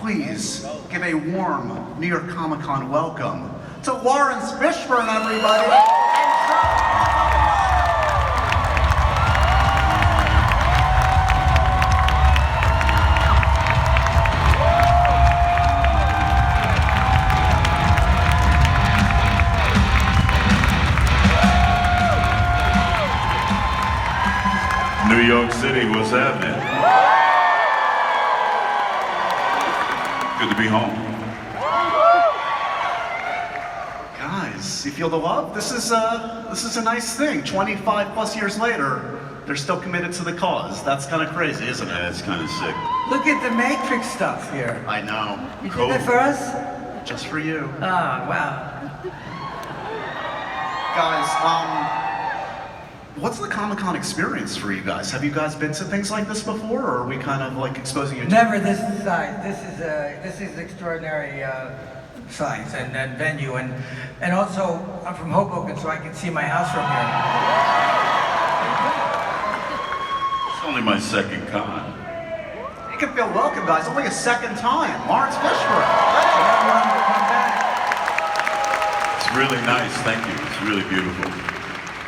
please give a warm New York Comic Con welcome to Laurence Fishburne, everybody. New York City, what's happening? Good to be home. Guys, you feel the love? This is a nice thing. 25 plus years later, they're still committed to the cause. That's kind of crazy, isn't it? Yeah, it's kind of sick. Look at the Matrix stuff here. I know. You Cool. did that for us? Just for you. Oh, wow. Guys, what's the Comic-Con experience for you guys? Have you guys been to things like this before, or are we kind of like exposing you to... Never this size. This is extraordinary size and venue, and also I'm from Hoboken, so I can see my house from here. It's only my second con. You can feel welcome, guys. Only a second time. Laurence Fishburne. It's really nice, thank you. It's really beautiful.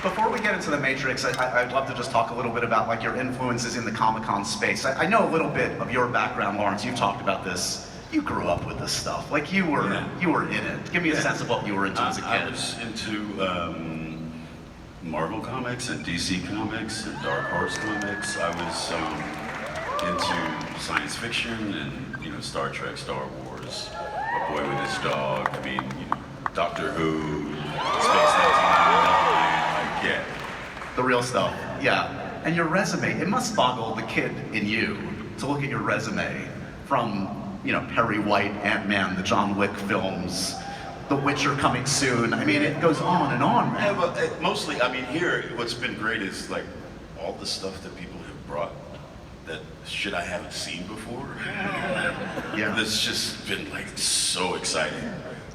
Before we get into the Matrix, I'd love to just talk a little bit about like your influences in the Comic-Con space. I know a little bit of your background, Laurence. You've talked about this. You grew up with this stuff. Like you were in it. Give me a sense of what you were into as a kid. I was into Marvel comics and DC comics and Dark Horse comics. I was into science fiction and Star Trek, Star Wars, A Boy with His Dog. I mean, Doctor Who, Space 1999. Yeah. The real stuff, yeah. And your resume, it must boggle the kid in you to look at your resume from, Perry White, Ant-Man, the John Wick films, The Witcher coming soon. I mean, it goes on and on, man. Yeah, but mostly, I mean, here, what's been great is like all the stuff that people have brought that shit I haven't seen before. Yeah. That's just been like so exciting.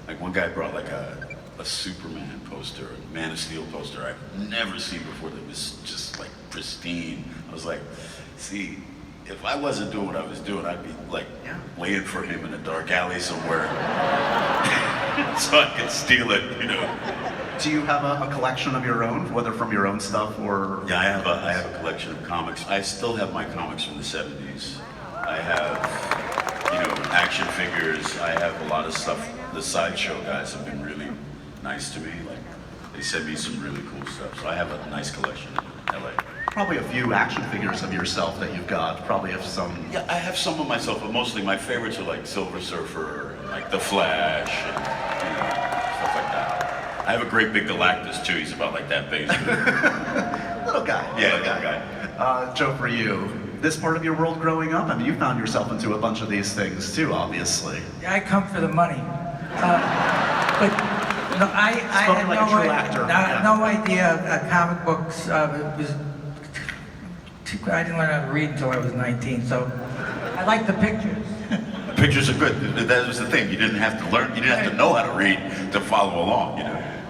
Like one guy brought like a Superman poster, a Man of Steel poster I've never seen before that was just like pristine. I was like, see, if I wasn't doing what I was doing, I'd be like waiting for him in a dark alley somewhere so I could steal it, Do you have a collection of your own, whether from your own stuff or... Yeah, I have a collection of comics. I still have my comics from the 70s. I have, action figures. I have a lot of stuff. The Sideshow guys have been really nice to me. Like, they sent me some really cool stuff. So I have a nice collection in LA. Probably a few action figures of yourself that you've got. Probably have some... Yeah, I have some of myself, but mostly my favorites are like Silver Surfer, and like The Flash, and stuff like that. I have a great big Galactus too. He's about like that big. Little guy. Yeah, little guy. Joe, for you, this part of your world growing up, I mean, you found yourself into a bunch of these things too, obviously. Yeah, I come for the money, but. No, I had like a true actor. No idea comic books. It was I didn't learn how to read until I was 19, so I like the pictures. The pictures are good. That was the thing. You didn't have to learn. You didn't have to know how to read to follow along.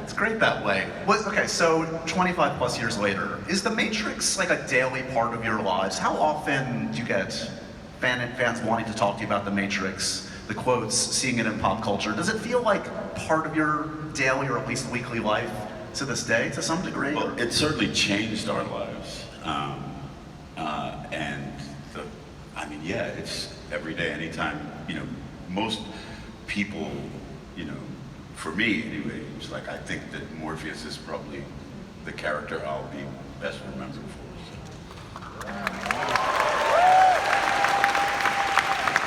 It's great that way. Well, okay, so 25 plus years later, is the Matrix like a daily part of your lives? How often do you get fans wanting to talk to you about the Matrix? The quotes, seeing it in pop culture. Does it feel like part of your daily or at least weekly life to this day, to some degree? Well, it certainly changed our lives. It's every day, anytime, most people, for me anyway, it's like I think that Morpheus is probably the character I'll be best remembered for.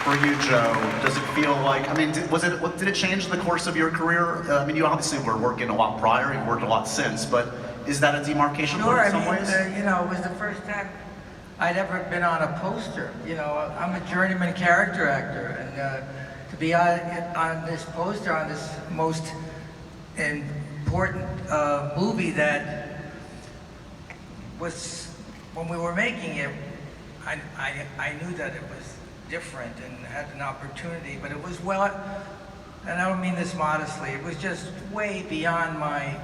For you, Joe, does it feel like, I mean, did it change the course of your career? I mean, you obviously were working a lot prior, you've worked a lot since, but is that a demarcation point in some ways? It was the first time I'd ever been on a poster. I'm a journeyman character actor, and to be on this poster, on this most important movie that was, when we were making it, I knew that it was different and had an opportunity, but it was and I don't mean this modestly, it was just way beyond my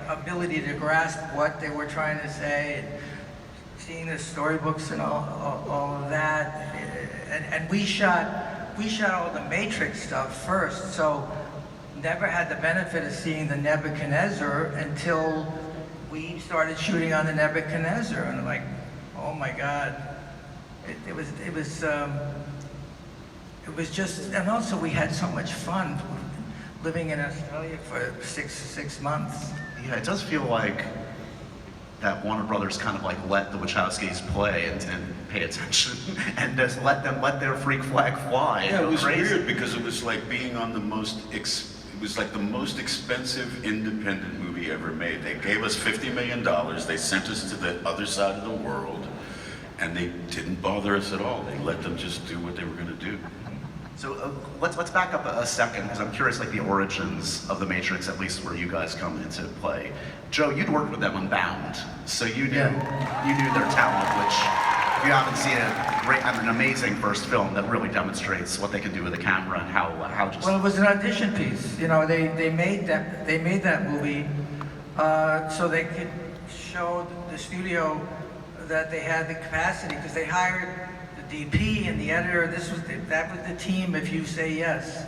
ability to grasp what they were trying to say, and seeing the storybooks and all of that, and we shot we shot all the Matrix stuff first, so never had the benefit of seeing the Nebuchadnezzar until we started shooting on the Nebuchadnezzar, and I'm like, oh my God, it was just, and also we had so much fun living in Australia for six months. Yeah, it does feel like that Warner Brothers kind of like let the Wachowskis play and pay attention and just let their freak flag fly. Yeah, it was crazy. weird because it was like being on the most it was like the most expensive independent movie ever made. They gave us $50 million. They sent us to the other side of the world, and they didn't bother us at all. They let them just do what they were going to do. So let's back up a second, because I'm curious, like the origins of the Matrix, at least where you guys come into play. Joe, you'd worked with them on Bound, so you knew their talent, which, if you haven't seen it, an amazing first film that really demonstrates what they can do with a camera and how just. Well, it was an audition piece. You know, they made that movie so they could show the studio that they had the capacity, because they hired the DP and the editor. That was the team. If you say yes,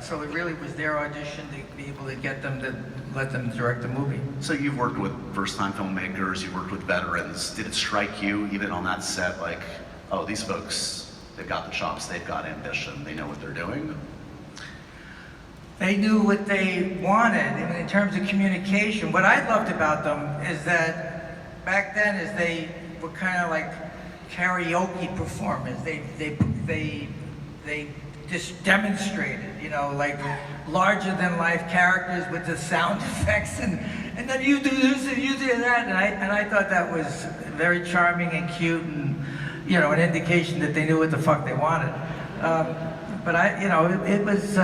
so it really was their audition to be able to get them to let them direct the movie. So you've worked with first-time filmmakers, you've worked with veterans. Did it strike you, even on that set, like, oh, these folks, they've got the chops, they've got ambition, they know what they're doing? They knew what they wanted. I mean, in terms of communication, what I loved about them is that back then, is they were kind of like karaoke performers. They just demonstrated, you know, like larger than life characters with the sound effects, and then you do this and you do that, and I thought that was very charming and cute, and you know, an indication that they knew what the fuck they wanted. But it was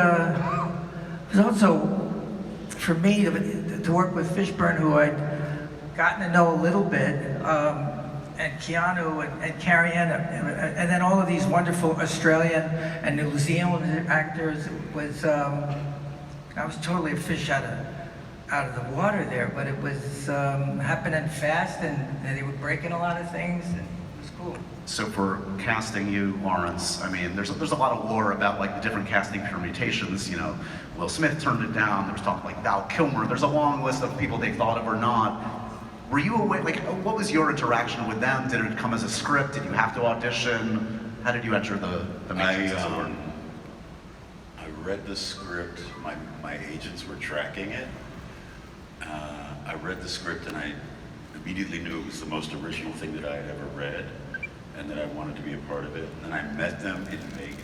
also for me to work with Fishburne, who I'd gotten to know a little bit, and Keanu and Carrie-Anne, and then all of these wonderful Australian and New Zealand actors. I was totally a fish out of the water there, but it was happening fast, and they were breaking a lot of things, and it was cool. So for casting you, Laurence, I mean, there's a lot of lore about like the different casting permutations. You know, Will Smith turned it down. There was talk like Val Kilmer. There's a long list of people they thought of or not. Were you aware, like, what was your interaction with them? Did it come as a script? Did you have to audition? How did you enter the Matrix? I read the script. My agents were tracking it. I read the script, and I immediately knew it was the most original thing that I had ever read, and that I wanted to be a part of it. And I met them in Vegas.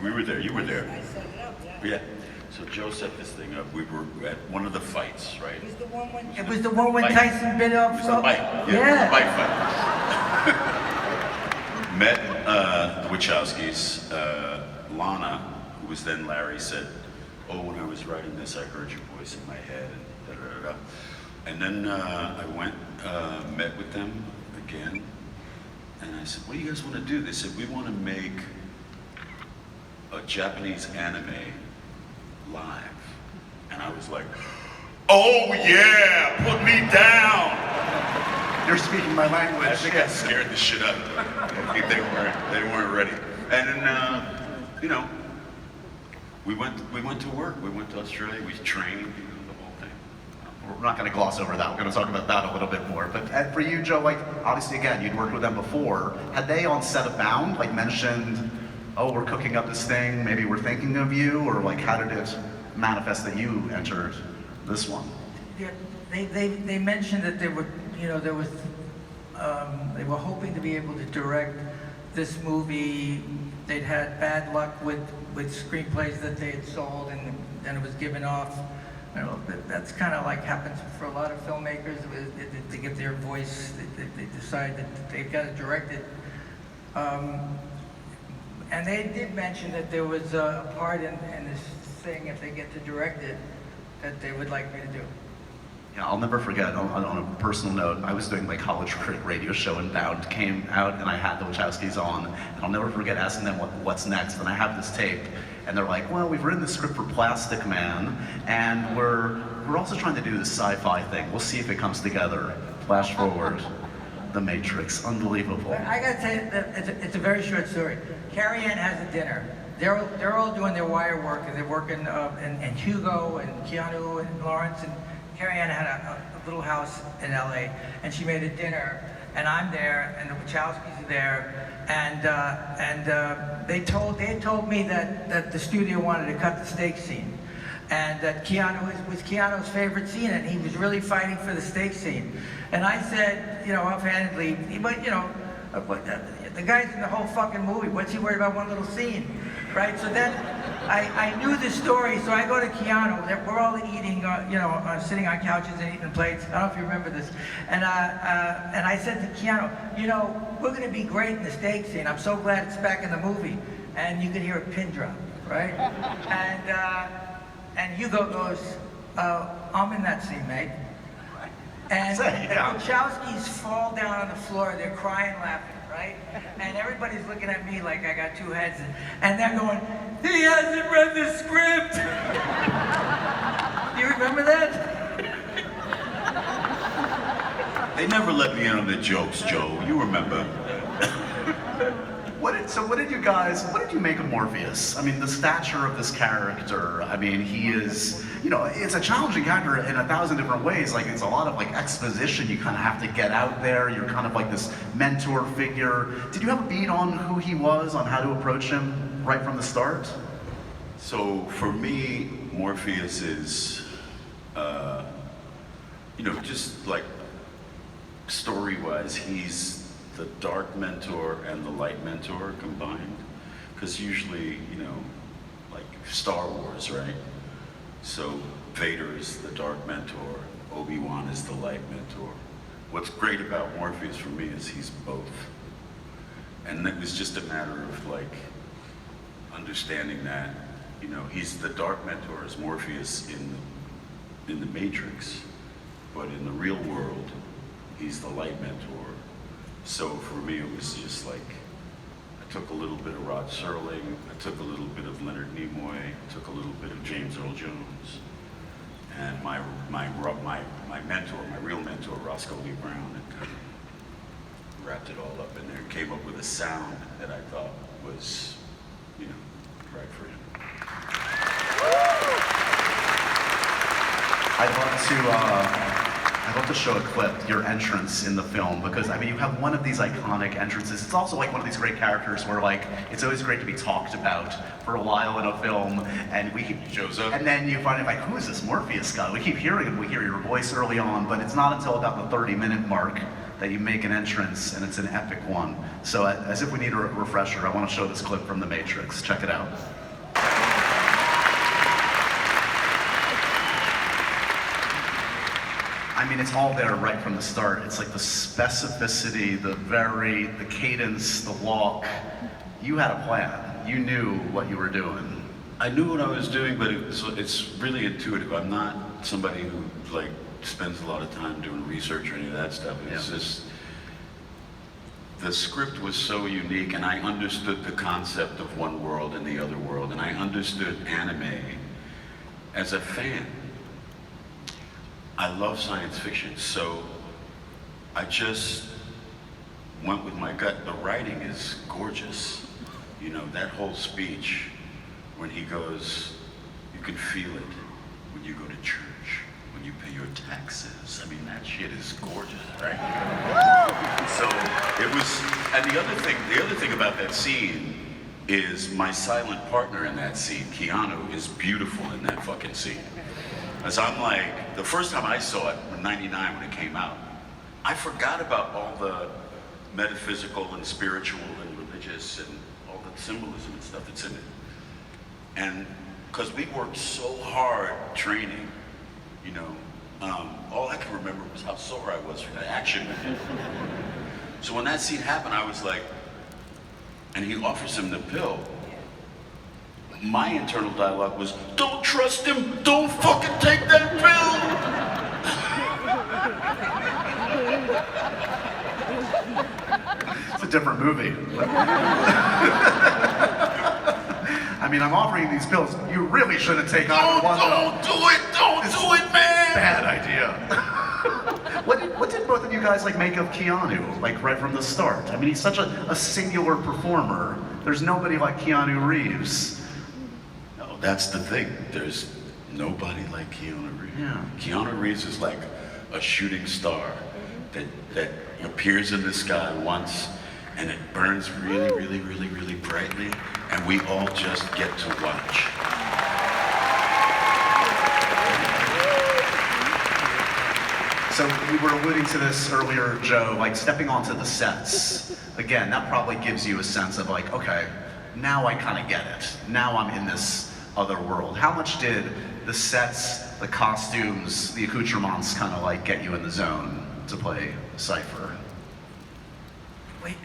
We were there. You were there. I set it up, yeah. Yeah. So Joe set this thing up. We were at one of the fights, right? It was the one when Tyson bit off. It was the fight. Yeah. The fight. Met the Wachowskis. Lana, who was then Larry, said, "Oh, when I was writing this, I heard your voice in my head." And da da da da. And then I went, met with them again, and I said, "What do you guys want to do?" They said, "We want to make a Japanese anime live." And I was like, "Oh yeah, put me down!" You're speaking my language. I think I scared the shit out of them. I think they weren't ready. And then you know, we went to work. We went to Australia. We trained, the whole thing. We're not going to gloss over that. We're going to talk about that a little bit more. But for you, Joe, like, obviously, again, you'd worked with them before. Had they on set of Bound, like, mentioned, oh, we're cooking up this thing, maybe we're thinking of you, or like, how did it manifest that you entered this one? Yeah, they mentioned that they were, you know, they were hoping to be able to direct this movie. They'd had bad luck with screenplays that they had sold, and then it was given off. I don't know, that's kind of like happens for a lot of filmmakers. They get their voice, they decide that they've got to direct it. And they did mention that there was a part in this thing, if they get to direct it, that they would like me to do. Yeah, I'll never forget, on a personal note, I was doing my college critic radio show, and Bound came out, and I had the Wachowskis on, and I'll never forget asking them what's next, and I have this tape, and they're like, well, we've written the script for Plastic Man, and we're also trying to do this sci-fi thing. We'll see if it comes together. Flash forward, The Matrix, unbelievable. I gotta tell you, that it's a very short story. Carrie-Anne has a dinner. They're all doing their wire work, and they're working, and Hugo and Keanu and Laurence, and Carrie-Anne had a little house in LA, and she made a dinner, and I'm there, and the Wachowskis are there, and they had told me that the studio wanted to cut the steak scene, and that Keanu was Keanu's favorite scene, and he was really fighting for the steak scene. And I said, you know, offhandedly, but you know, the guy's in the whole fucking movie. What's he worried about one little scene, right? So then I knew the story, so I go to Keanu. We're all eating, you know, sitting on couches and eating plates. I don't know if you remember this. And I said to Keanu, you know, we're going to be great in the steak scene. I'm so glad it's back in the movie. And you could hear a pin drop, right? And Hugo goes, I'm in that scene, mate. And the Wachowskis fall down on the floor. They're crying, laughing, right? And everybody's looking at me like I got two heads. And they're going, he hasn't read the script. Do you remember that? They never let me in on the jokes, Joe. You remember. What did you make of Morpheus? I mean, the stature of this character, I mean, he is, you know, it's a challenging character in 1,000 different ways. Like, it's a lot of, like, exposition. You kind of have to get out there. You're kind of like this mentor figure. Did you have a beat on who he was, on how to approach him right from the start? So, for me, Morpheus is, you know, just like story-wise, he's the dark mentor and the light mentor combined. Because usually, you know, like Star Wars, right? So Vader is the dark mentor, Obi-Wan is the light mentor. What's great about Morpheus for me is he's both. And it was just a matter of like understanding that, you know, he's the dark mentor as Morpheus in the Matrix, but in the real world, he's the light mentor. So for me, it was just like, I took a little bit of Rod Serling, I took a little bit of Leonard Nimoy, I took a little bit of James Earl Jones, and my mentor, my real mentor, Roscoe Lee Brown, and kind of wrapped it all up in there, came up with a sound that I thought was, you know, right for him. I'd love to show a clip, your entrance in the film, because I mean, you have one of these iconic entrances. It's also like one of these great characters where like, it's always great to be talked about for a while in a film, and we keep, shows up. and then you find it like, who is this Morpheus guy? We keep hearing him, we hear your voice early on, but it's not until about the 30-minute mark that you make an entrance, and it's an epic one. So as if we need a refresher, I want to show this clip from The Matrix. Check it out. I mean, it's all there right from the start. It's like the specificity, the cadence, the walk. You had a plan. You knew what you were doing. I knew what I was doing, but it's really intuitive. I'm not somebody who like spends a lot of time doing research or any of that stuff. It's just, the script was so unique, and I understood the concept of one world and the other world, and I understood anime as a fan. I love science fiction, so I just went with my gut. The writing is gorgeous. You know, that whole speech, when he goes, you can feel it when you go to church, when you pay your taxes. I mean, that shit is gorgeous, right? So it was, and the other thing about that scene is my silent partner in that scene, Keanu, is beautiful in that fucking scene. As I'm like, the first time I saw it, in '99 when it came out, I forgot about all the metaphysical and spiritual and religious and all the symbolism and stuff that's in it. And because we worked so hard training, you know, all I can remember was how sore I was from the action. So when that scene happened, I was like, and he offers him the pill, my internal dialogue was, don't trust him, don't fucking take that pill! It's a different movie. I mean, I'm offering you these pills. You really shouldn't take either one. Don't do it, man! Bad idea. What did both of you guys like make of Keanu, like right from the start? I mean, he's such a singular performer. There's nobody like Keanu Reeves. No, that's the thing. There's nobody like Keanu Reeves. Yeah. Keanu Reeves is like a shooting star that appears in the sky once, and it burns really, really, really, really brightly, and we all just get to watch. So we were alluding to this earlier, Joe, like stepping onto the sets. Again, that probably gives you a sense of like, okay, now I kind of get it. Now I'm in this other world. How much did the sets, the costumes, the accoutrements kind of like get you in the zone to play Cypher? Wait,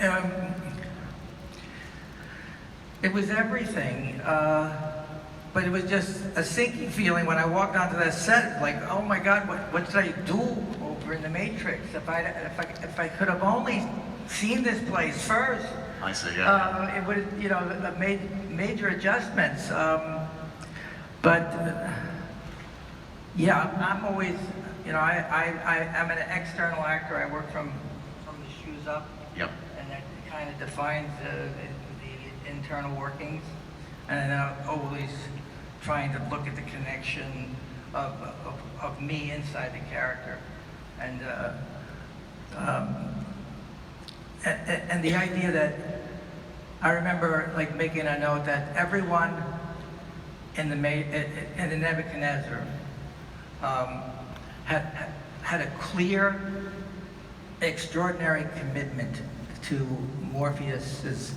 it was everything, but it was just a sinking feeling when I walked onto that set. Like, oh my God, what did I do over in the Matrix? If I could have only seen this place first, I see, yeah. it would, you know, made major adjustments. But yeah, I'm always, you know, I'm an external actor. I work from the shoes up. Yep. And that kind of defines the internal workings. And I'm always trying to look at the connection of me inside the character. And the idea that I remember like making a note that everyone in the Nebuchadnezzar had a clear, extraordinary commitment to Morpheus's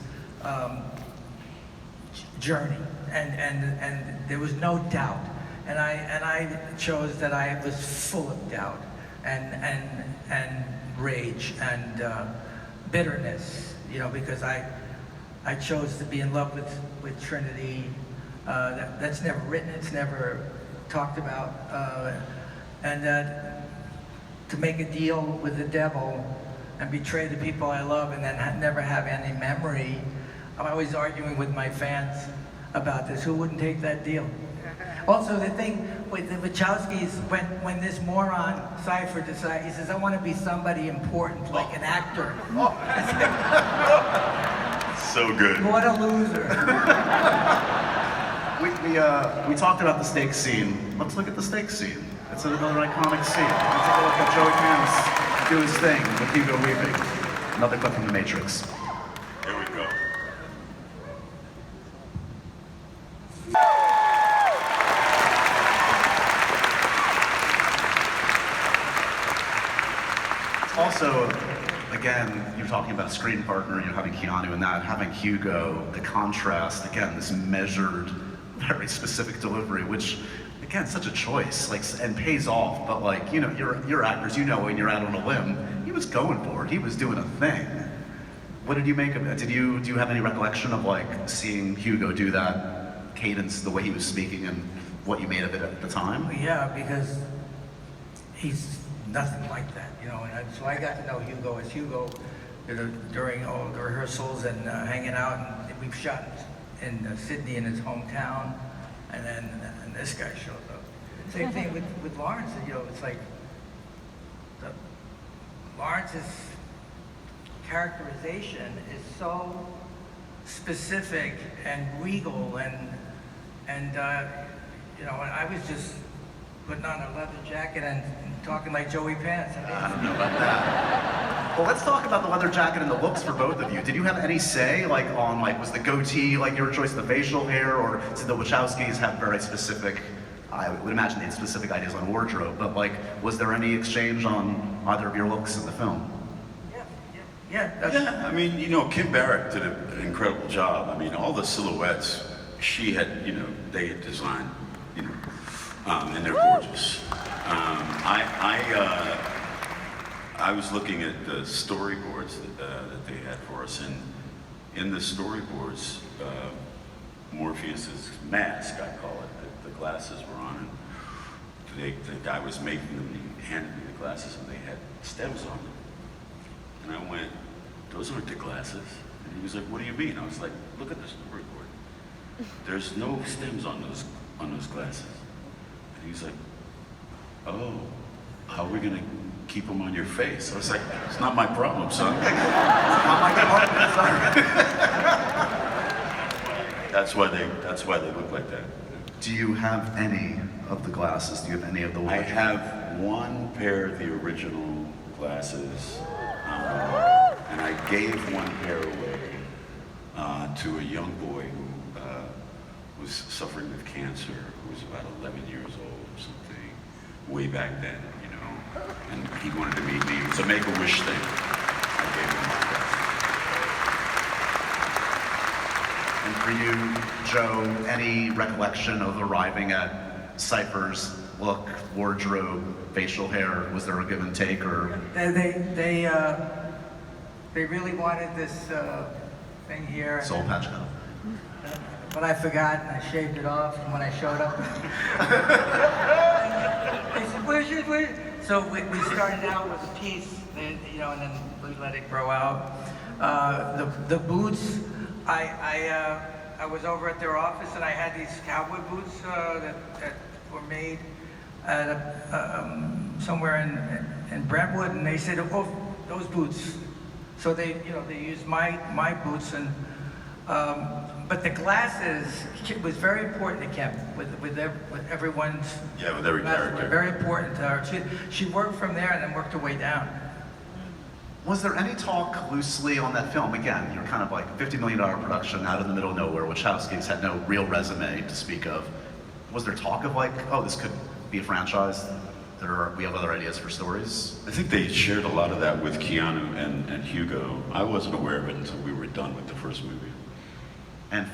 journey, and there was no doubt. And I chose that I was full of doubt and rage and bitterness, you know, because I chose to be in love with Trinity. That's never written, it's never talked about, and that to make a deal with the devil and betray the people I love and then never have any memory. I'm always arguing with my fans about this. Who wouldn't take that deal? Also, the thing with the Wachowskis, when this moron, Cypher, decides, he says, I want to be somebody important, like an actor. So good. What a loser. We talked about the steak scene. Let's look at the steak scene. It's another iconic scene. Let's take a look at Joey Pants do his thing with Hugo Weaving. Another clip from The Matrix. Here we go. Also, again, you're talking about a screen partner, you're having Keanu in that, having Hugo, the contrast, again, this measured, very specific delivery, which, again, such a choice, like, and pays off, but like, you know, you're actors, you know when you're out on a limb, he was going for it, he was doing a thing. What did you make of it? Do you have any recollection of like seeing Hugo do that cadence, the way he was speaking, and what you made of it at the time? Yeah, because he's nothing like that, you know. And so I got to know Hugo as Hugo during all the rehearsals and hanging out. And we've shot in Sydney, in his hometown, and then this guy shows up. Same thing with Laurence. You know, it's like Lawrence's characterization is so specific and regal, and you know, I was just putting on a leather jacket and talking like Joey Pants. I don't know about that. Well, let's talk about the leather jacket and the looks for both of you. Did you have any say, like, on, like, was the goatee, like, your choice of the facial hair, or did the Wachowskis have very specific, I would imagine they had specific ideas on wardrobe, but, like, was there any exchange on either of your looks in the film? Yeah, I mean, you know, Kim Barrett did an incredible job. I mean, all the silhouettes she had, you know, they had designed, you know, and they're gorgeous. I was looking at the storyboards that they had for us, and in the storyboards, Morpheus's mask, I call it, the glasses were on, and the guy was making them, he handed me the glasses, and they had stems on them. And I went, those aren't the glasses. And he was like, what do you mean? I was like, look at the storyboard. There's no stems on those glasses. And he's like, oh, how are we gonna keep them on your face? I was like, it's not my problem, son. Not my department, sorry. That's why they look like that. Do you have any of the glasses? Do you have any of the I original? have one pair of the original glasses, and I gave one pair away to a young boy who was suffering with cancer, who was about 11 years old or something, way back then, you know, and he wanted to meet me. It was a Make-A-Wish thing. I gave him my glasses. And for you, Joe, any recollection of arriving at Cypher's look, wardrobe, facial hair? Was there a give and take, or? They really wanted this thing here. Soul patch now. But I forgot and I shaved it off when I showed up. They said, where's your? So we started out with a piece, and, you know, and then we let it grow out. The boots, I was over at their office and I had these cowboy boots that were made at somewhere in Brentwood, and they said, oh, those boots. So they used my boots, and but the glasses was very important to Kim with everyone's. Yeah, with every character. Very important to her. She worked from there and then worked her way down. Was there any talk loosely on that film? Again, you're kind of like a $50 million production out in the middle of nowhere. Wachowskis had no real resume to speak of. Was there talk of like, oh, this could be a franchise? We have other ideas for stories? I think they shared a lot of that with Keanu and Hugo. I wasn't aware of it until we were done with the first movie. And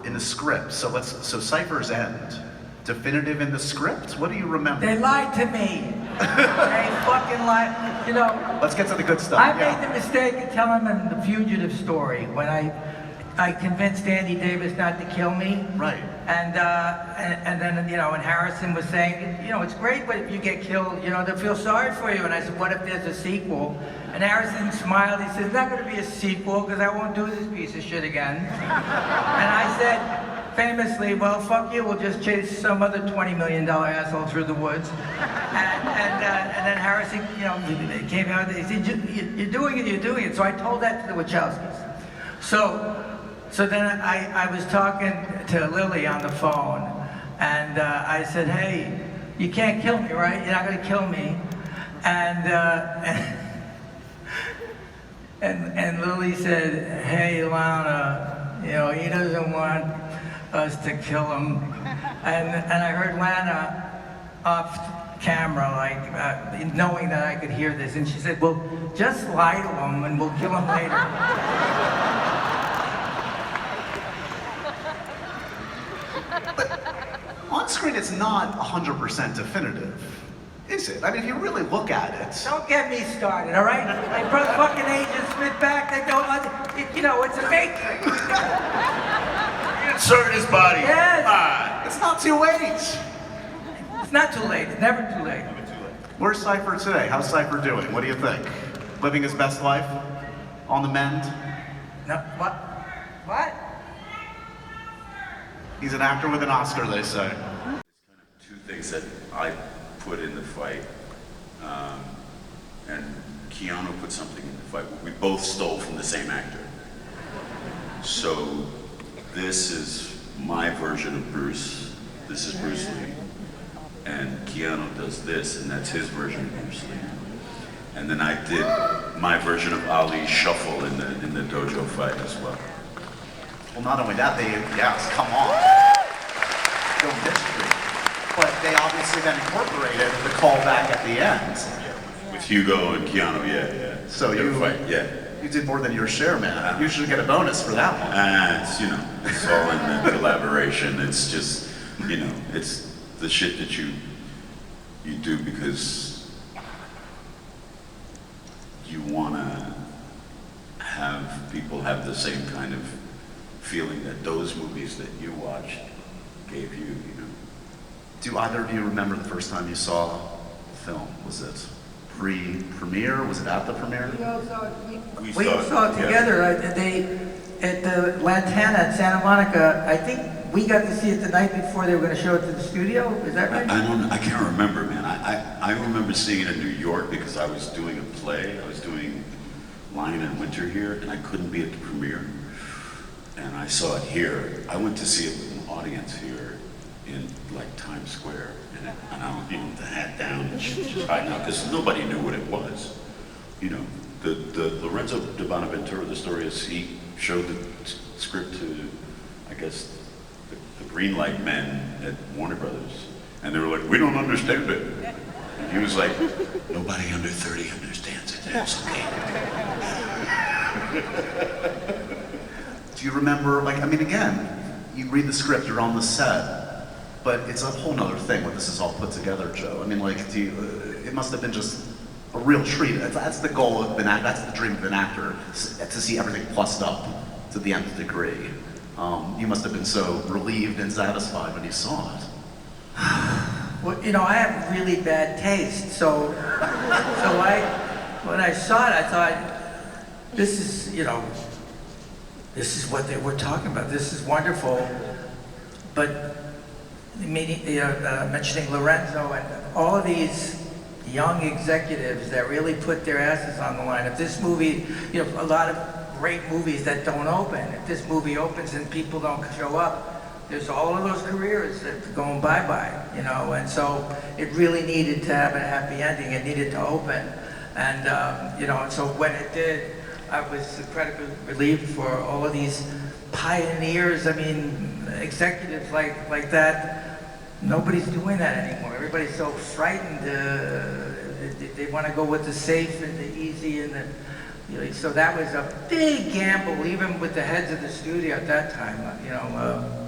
in the script, so Cypher's end, definitive in the script? What do you remember? They lied to me. They fucking lied. You know. Let's get to the good stuff. I made the mistake of telling them the fugitive story when I convinced Andy Davis not to kill me. Right. And then, you know, and Harrison was saying, you know, it's great, but if you get killed, you know, they'll feel sorry for you. And I said, what if there's a sequel? And Harrison smiled. He said, there's not going to be a sequel because I won't do this piece of shit again. And I said, famously, well, fuck you. We'll just chase some other $20 million asshole through the woods. And then Harrison, you know, came out. He said, you're doing it. So I told that to the Wachowskis. So then I was talking to Lily on the phone, and I said, hey, you can't kill me, right? You're not going to kill me. And Lily said, hey, Lana, you know, he doesn't want us to kill him. And I heard Lana off camera, like, knowing that I could hear this, and she said, well, just lie to him and we'll kill him later. On screen, it's not 100% definitive, is it? I mean, if you really look at it. Don't get me started, all right? I brought fucking Agent Smith back. They don't, you know, it's a matrix. Insert his body. Yes. Come on. It's not too late. It's not too late. It's never too late. Where's Cypher today? How's Cypher doing? What do you think? Living his best life? On the mend? No, what? What? He's an actor with an Oscar, they say. There's kind of two things that I put in the fight, and Keanu put something in the fight. We both stole from the same actor. So this is my version of Bruce. This is Bruce Lee. And Keanu does this, and that's his version of Bruce Lee. And then I did my version of Ali Shuffle in the Dojo fight as well. Well, not only that, yes, come on. No mystery. But they obviously then incorporated the callback at the end. With Hugo and Keanu, yeah. So you did more than your share, man. You should get a bonus for that one. It's, you know, it's all in the collaboration. It's just, you know, it's the shit that you do because you want to have people have the same kind of feeling that those movies that you watched gave you, you know. Do either of you remember the first time you saw the film? Was it pre-premiere? Was it at the premiere? We saw it together. At the Lantana at Santa Monica. I think we got to see it the night before they were going to show it to the studio. Is that right? I can't remember, man. I remember seeing it in New York because I was doing a play. I was doing Lion and Winter here, and I couldn't be at the premiere. and I saw it here. I went to see it with an audience here in like Times Square, and I don't even the hat down and just hiding out because nobody knew what it was. You know, the Lorenzo de Bonaventura, the story is he showed the script to, I guess, the Greenlight men at Warner Brothers, and they were like, "We don't understand it." And he was like, "Nobody under 30 understands it. It's okay." Do you remember, like, I mean, again, you read the script, you're on the set, but it's a whole nother thing when this is all put together, Joe. I mean, like, it must have been just a real treat. That's the goal of that's the dream of an actor, to see everything plussed up to the nth degree. You must have been so relieved and satisfied when you saw it. Well, you know, I have really bad taste, so when I saw it, I thought, this is, you know, this is what they were talking about. This is wonderful. But mentioning Lorenzo and all of these young executives that really put their asses on the line. If this movie, you know, a lot of great movies that don't open, if this movie opens and people don't show up, there's all of those careers that are going bye-bye, you know, and so it really needed to have a happy ending. It needed to open, and you know, so when it did, I was incredibly relieved for all of these pioneers. I mean, executives like that. Nobody's doing that anymore. Everybody's so frightened. They want to go with the safe and the easy and the. You know, so that was a big gamble, even with the heads of the studio at that time. You know.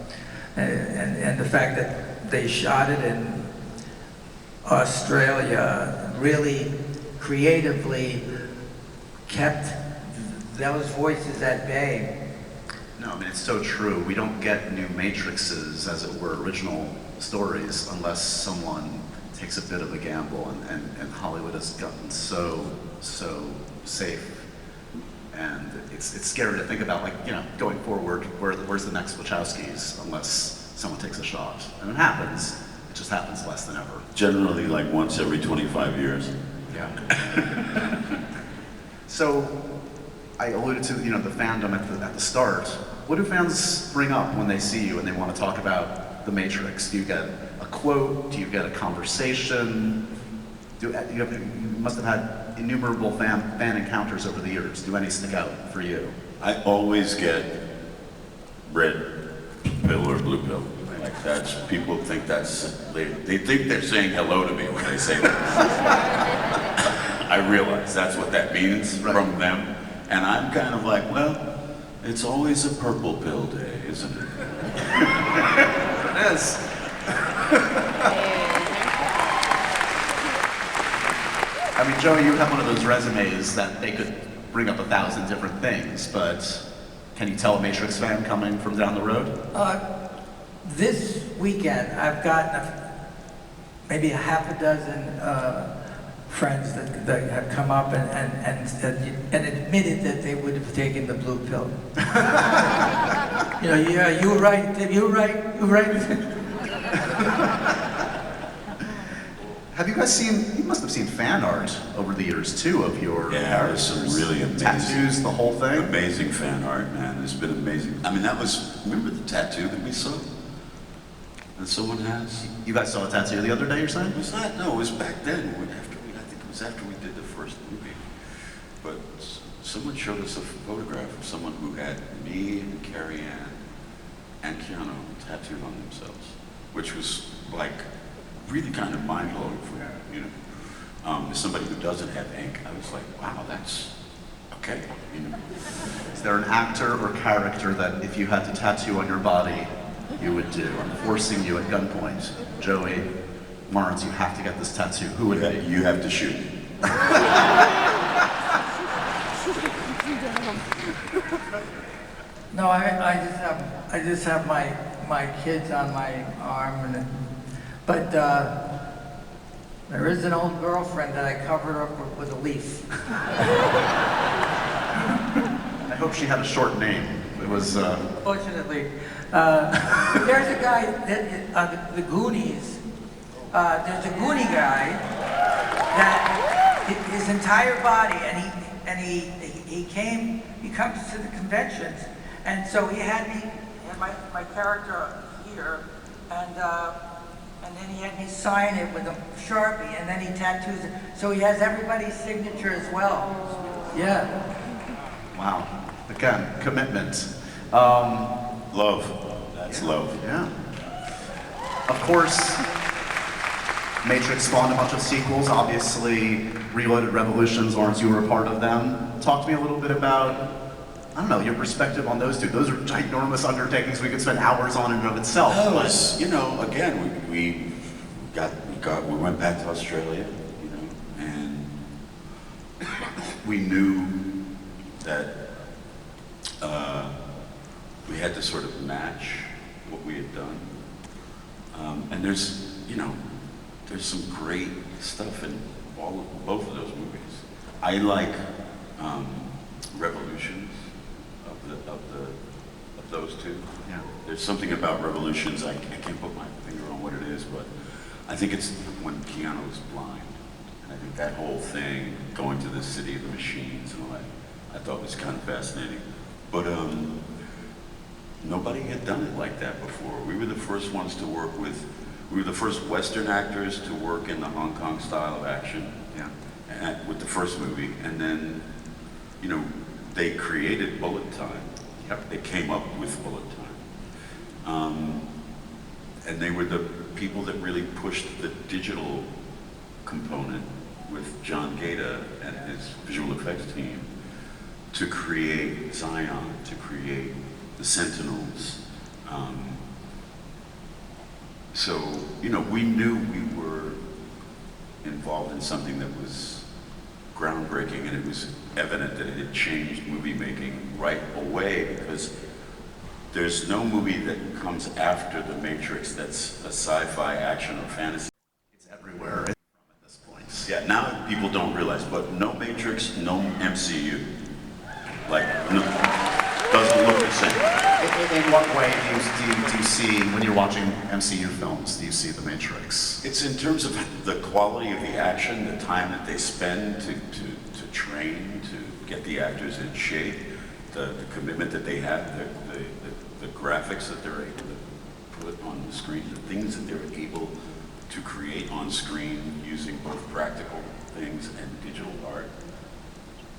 And the fact that they shot it in Australia really creatively kept those voices at bay. No, I mean, it's so true. We don't get new Matrixes, as it were, original stories, unless someone takes a bit of a gamble, and Hollywood has gotten so safe. And it's scary to think about, like, you know, going forward, where's the next Wachowskis, unless someone takes a shot. And it happens. It just happens less than ever. Generally, like once every 25 years. Yeah. So, I alluded to, you know, the fandom at the start. What do fans bring up when they see you and they want to talk about The Matrix? Do you get a quote? Do you get a conversation? You must have had innumerable fan encounters over the years. Do any stick out for you? I always get red pill or blue pill. Like that's, people think that's, they think they're saying hello to me when they say that. I realize that's what that means from them. And I'm kind of like, well, it's always a purple pill day, isn't it? It is. I mean, Joe, you have one of those resumes that they could bring up 1,000 different things, but can you tell a Matrix fan coming from down the road? This weekend, I've gotten maybe a half a dozen friends that have come up and admitted that they would have taken the blue pill. You know, yeah, you were right, you were right. Have you guys seen, you must have seen fan art over the years too of your there's some really amazing tattoos, the whole thing. Amazing fan art, man. It's been amazing. I mean, that was, remember the tattoo that we saw? That someone has? You guys saw a tattoo the other day, you're saying? It was not, no, it was back then. I think it was after we did the first movie. But someone showed us a photograph of someone who had me and Carrie-Anne and Keanu tattooed on themselves, which was like, really kind of mind-blowing for me, you know. As somebody who doesn't have ink, I was like, wow, that's okay, you know. Is there an actor or character that if you had to tattoo on your body, you would do? I'm forcing you at gunpoint. Joey, Laurence, you have to get this tattoo. Who would it be? You have to shoot. No, I just have my kids on my arm, but there is an old girlfriend that I covered up with a leaf. I hope she had a short name. It was. Fortunately, there's a guy that the Goonies. There's a Goonie guy that his entire body, and he comes to the conventions, And so he had me, had my character here, and then he had me sign it with a Sharpie, and then he tattoos it. So he has everybody's signature as well. Yeah. Wow. Again, commitment. Love. That's love. Yeah. Of course, Matrix spawned a bunch of sequels. Obviously, Reloaded Revolutions, Laurence, you were a part of them. Talk to me a little bit about, I don't know, your perspective on those two. Those are ginormous undertakings we could spend hours on in and of itself. No, it's, you know, again, we went back to Australia, you know, and we knew that we had to sort of match what we had done. And there's, you know, there's some great stuff in both of those movies. I like Revolutions of those two. Yeah. There's something about Revolutions, I can't put my finger on what it is, but I think it's when Keanu was blind. And I think that whole thing, going to the city of the machines and all that, I thought was kind of fascinating. But nobody had done it like that before. We were the first ones to work with, we were the first Western actors to work in the Hong Kong style of action. Yeah. And with the first movie, and then, you know, they created bullet time. Yep. They came up with bullet time. And they were the people that really pushed the digital component with John Gaeta and his visual effects team to create Zion, to create the Sentinels. So, you know, we knew we were involved in something that was groundbreaking, and it was evident that it had changed movie making right away, because there's no movie that comes after The Matrix that's a sci-fi action or fantasy. It's everywhere at this point. Yeah, now people don't realize, but no Matrix, no MCU. Like, no, doesn't look the same. In what way do you see, when you're watching MCU films, do you see The Matrix? It's in terms of the quality of the action, the time that they spend to train, to get the actors in shape, the commitment that they have, the graphics that they're able to put on the screen, the things that they're able to create on screen using both practical things and digital art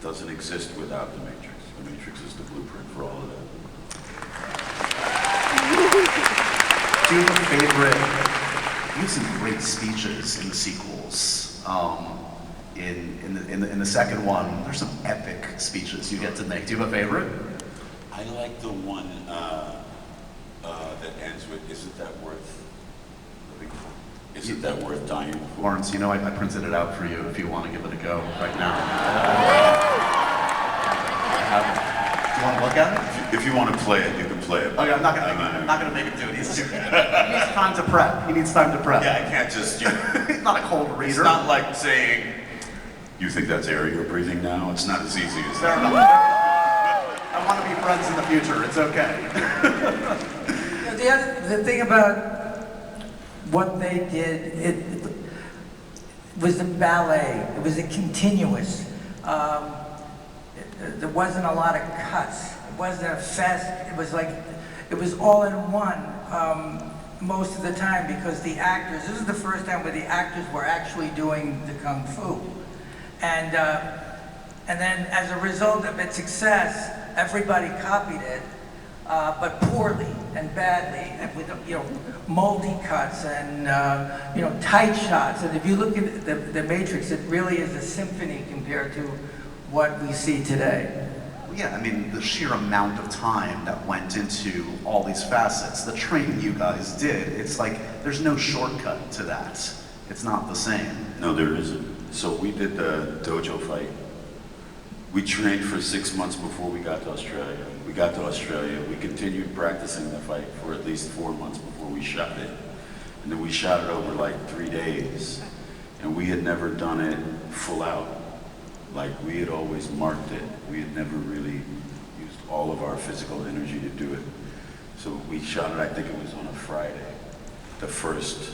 doesn't exist without The Matrix. The Matrix is the blueprint for all of that. Do you have a favorite? You have some great speeches in the sequels. In the second one, there's some epic speeches you get to make. Do you have a favorite? I like the one that ends with, "Isn't that worth living for? Isn't that worth dying for?" Laurence, you know I printed it out for you if you want to give it a go right now. Do you want to look at it? If you want to play it, you can play it. Okay, I'm not gonna make him do it. He needs time to prep. He needs time to prep. Yeah, I can't just, you know. He's not a cold reader. It's not like saying, "You think that's air you're breathing now?" It's not as easy as Fair that. enough. I want to be friends in the future. It's okay. You know, the thing about what they did, it was a ballet. It was a continuous. There wasn't a lot of cuts. It wasn't a fast. It was like, it was all in one most of the time, because the actors, this is the first time where the actors were actually doing the kung fu. And then as a result of its success, everybody copied it, but poorly and badly, and with, you know, multi-cuts and, you know, tight shots. And if you look at the Matrix, it really is a symphony compared to what we see today. Yeah, I mean, the sheer amount of time that went into all these facets, the training you guys did, it's like, there's no shortcut to that. It's not the same. No, there isn't. So we did the Dojo fight. We trained for 6 months before we got to Australia. We got to Australia, we continued practicing the fight for at least 4 months before we shot it. And then we shot it over like 3 days. And we had never done it full out. Like, we had always marked it. We had never really used all of our physical energy to do it. So we shot it, I think it was on a Friday, the first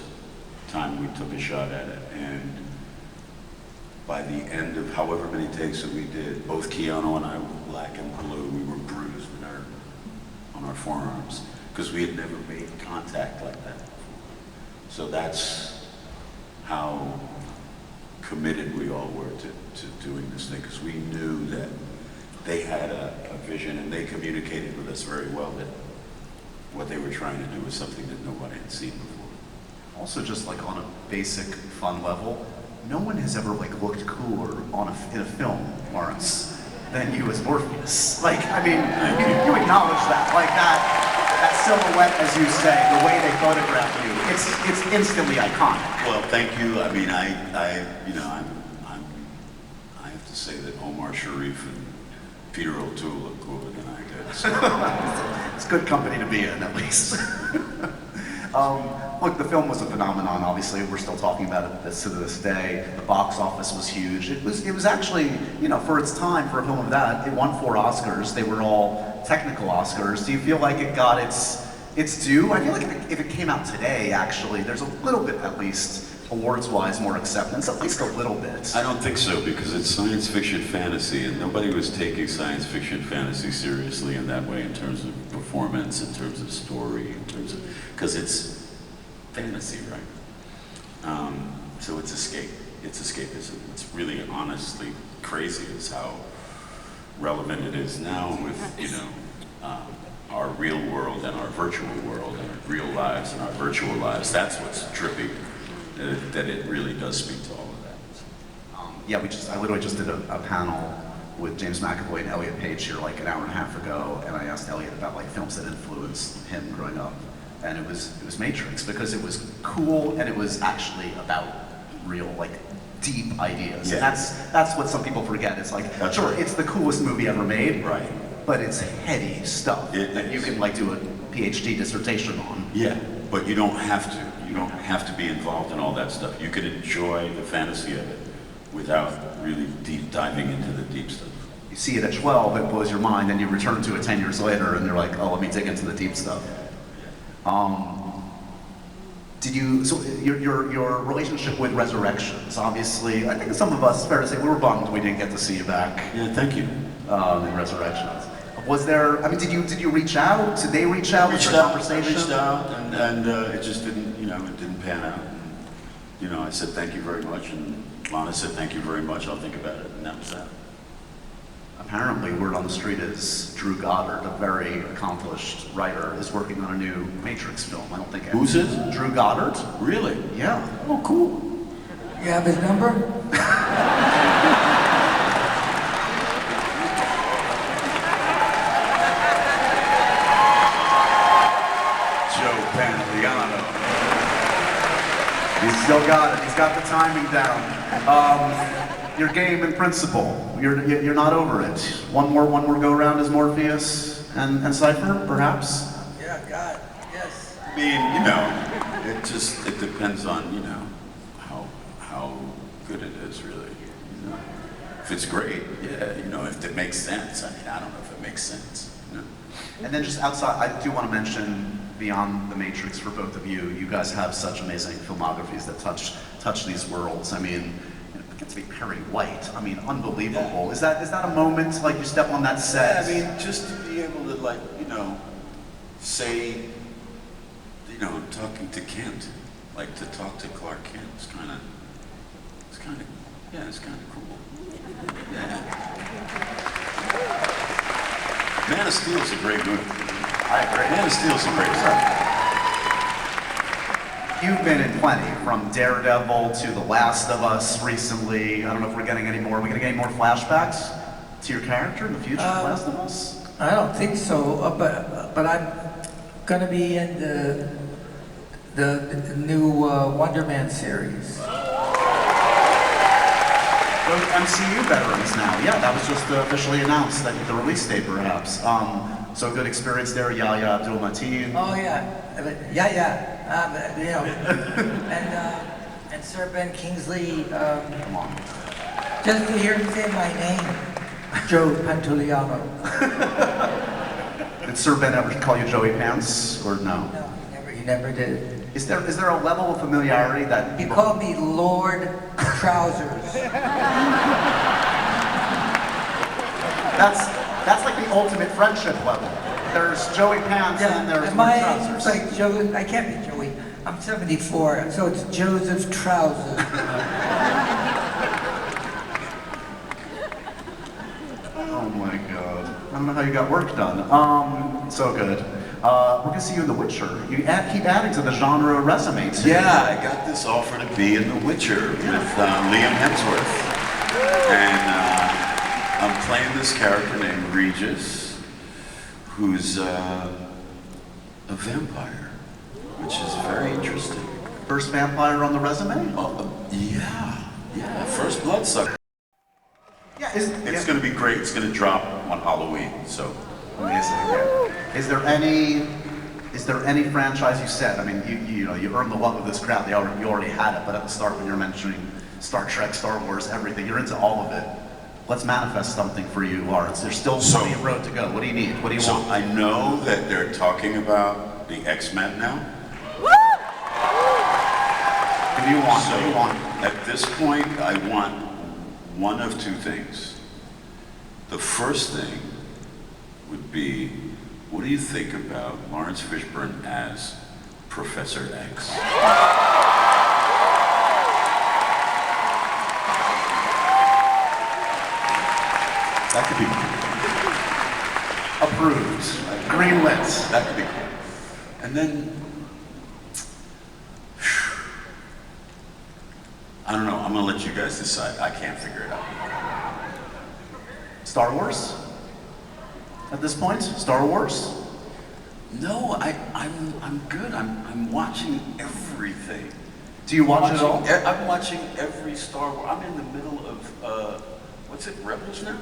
time we took a shot at it. And by the end of however many takes that we did, both Keanu and I were black and blue. We were bruised, and our forearms, because we had never made contact like that before. So that's how committed we all were to doing this thing, because we knew that they had a vision and they communicated with us very well that what they were trying to do was something that nobody had seen before. Also, just like on a basic fun level, no one has ever like looked cooler in a film, Laurence, than you as Morpheus. Like, I mean, you acknowledge that, like that silhouette, as you say, the way they photograph you, it's instantly iconic. Well, thank you. I mean, I have to say that Omar Sharif and Peter O'Toole look cooler than I did. So. It's good company to be in, at least. Look, the film was a phenomenon, obviously. We're still talking about it to this day. The box office was huge. It was actually, you know, for its time, for a film of that, it won 4 Oscars. They were all technical Oscars. Do you feel like it got its due? I feel like if it came out today, actually, there's a little bit, at least, awards-wise, more acceptance, at least a little bit. I don't think so, because it's science fiction fantasy, and nobody was taking science fiction fantasy seriously in that way, in terms of performance, in terms of story, in terms of, because it's fantasy, right? So it's escape. It's escapism. It's really honestly crazy is how relevant it is now with, you know, our real world and our virtual world and our real lives and our virtual lives. That's what's trippy, that it really does speak to all of that. Yeah, I literally just did a panel with James McAvoy and Elliot Page here like an hour and a half ago, and I asked Elliot about like films that influenced him growing up. And it was Matrix, because it was cool and it was actually about real, like, deep ideas. Yeah. And that's what some people forget. It's like, That's sure, right. it's the coolest movie ever made, Right. but it's heady stuff that you can like do a PhD dissertation on. Yeah, but you don't have to. You don't have to be involved in all that stuff. You can enjoy the fantasy of it without really deep diving into the deep stuff. You see it at 12, it blows your mind, then you return to it 10 years later, and you're like, oh, let me dig into the deep stuff. So your relationship with Resurrections, obviously, I think some of us, fair to say, we were bummed we didn't get to see you back Yeah, thank you. in Resurrections. Was there, I mean, did you reach out? Did they reach out? Was there a conversation? Reached out, and it just didn't, you know, it didn't pan out. And, you know, I said thank you very much, and Lana said thank you very much, I'll think about it, and that was that. Apparently, word on the street is Drew Goddard, a very accomplished writer, is working on a new Matrix film. I don't think. Who's this? Drew Goddard. Really? Yeah. Oh, cool. You have his number? Joe Pantoliano. He's still got it. He's got the timing down. Your game in principle. You're not over it. One more go round as Morpheus and Cypher, perhaps. Yeah, God, yes. I mean, you know, it depends on, you know, how good it is, really. You know, if it's great, yeah. You know, if it makes sense. I mean, I don't know if it makes sense. You know? And then just outside, I do want to mention beyond the Matrix for both of you. You guys have such amazing filmographies that touch these worlds. I mean. To be Perry White, I mean, unbelievable. Yeah. Is that a moment, like you step on that set? Yeah, I mean, just to be able to, like, you know, say, you know, I'm talking to Kent, like to talk to Clark Kent, it's kind of cool. Yeah. Man of Steel is a great movie. I agree. Man of Steel is a great movie. You've been in plenty, from Daredevil to The Last of Us recently. I don't know if we're getting any more. Are we going to get any more flashbacks to your character in the future, The Last of Us? I don't think so, but I'm gonna be in the new Wonder Man series. Those MCU veterans now. Yeah, that was just officially announced, that the release date perhaps. So good experience there, Yahya Abdul-Mateen. Oh yeah. You know, and Sir Ben Kingsley. Come on. Just to hear him say my name, Joe Pantoliano. Did Sir Ben ever call you Joey Pants, or no? No, he never did. Is there a level of familiarity that He called me Lord Trousers. That's like the ultimate friendship level. There's Joey Pants and there's and my trousers. it's like Joe. I can't be Joey. I'm 74, so it's Joseph Trousers. Oh my god. I don't know how you got work done. So good. We're gonna see you in The Witcher. You keep adding to the genre resume too. Yeah, I got this offer to be in The Witcher with Liam Hemsworth. And I'm playing this character named Regis, who's a vampire, which is very interesting. First vampire on the resume? Yeah, first bloodsucker. Yeah, It's gonna be great. It's gonna drop on Halloween, so. amazing. Yeah. Is there any franchise you said? I mean, you know, you earned the love of this crowd. You already had it, but at the start when you're mentioning Star Trek, Star Wars, everything, you're into all of it. Let's manifest something for you, Laurence. There's still plenty of road to go. What do you need? What do you want? I know that they're talking about the X-Men now. What do you want? What do you want? At this point, I want one of two things. The first thing would be, what do you think about Laurence Fishburne as Professor X? That could be approved. Greenlights. That could be cool. And then, I don't know, I'm gonna let you guys decide. I can't figure it out. Star Wars? At this point? Star Wars? No, I'm good. I'm watching everything. Do you watch it all? I'm watching every Star Wars. I'm in the middle of, what's it, Rebels now?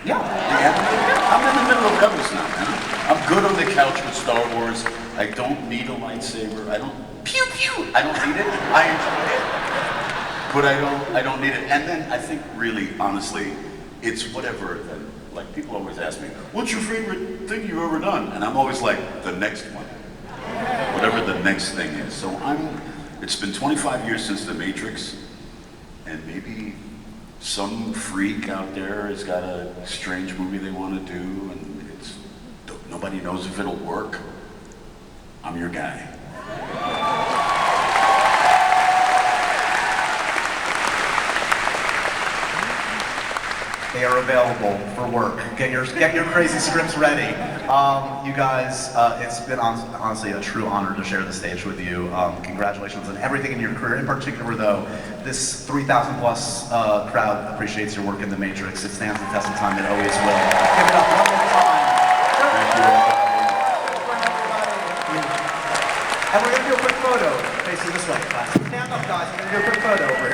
Yeah. I'm in the middle of Rebels now, man. I'm good on the couch with Star Wars. I don't need a lightsaber. I don't, pew pew. I don't need it. I enjoy it. But I don't need it. And then I think really, honestly, it's whatever. Like people always ask me, what's your favorite thing you've ever done? And I'm always like, the next one. Whatever the next thing is. So it's been 25 years since The Matrix, and maybe some freak out there has got a strange movie they want to do, and nobody knows if it'll work. I'm your guy. They are available for work. Get your crazy scripts ready. You guys, it's been honestly a true honor to share the stage with you. Congratulations on everything in your career. In particular, though, this 3,000 plus crowd appreciates your work in The Matrix. It stands the test of time. It always will. Give it up one more time. Thank you. And we're gonna do a quick photo. Facing this way, class. Stand up, guys. We're gonna do a quick photo over here.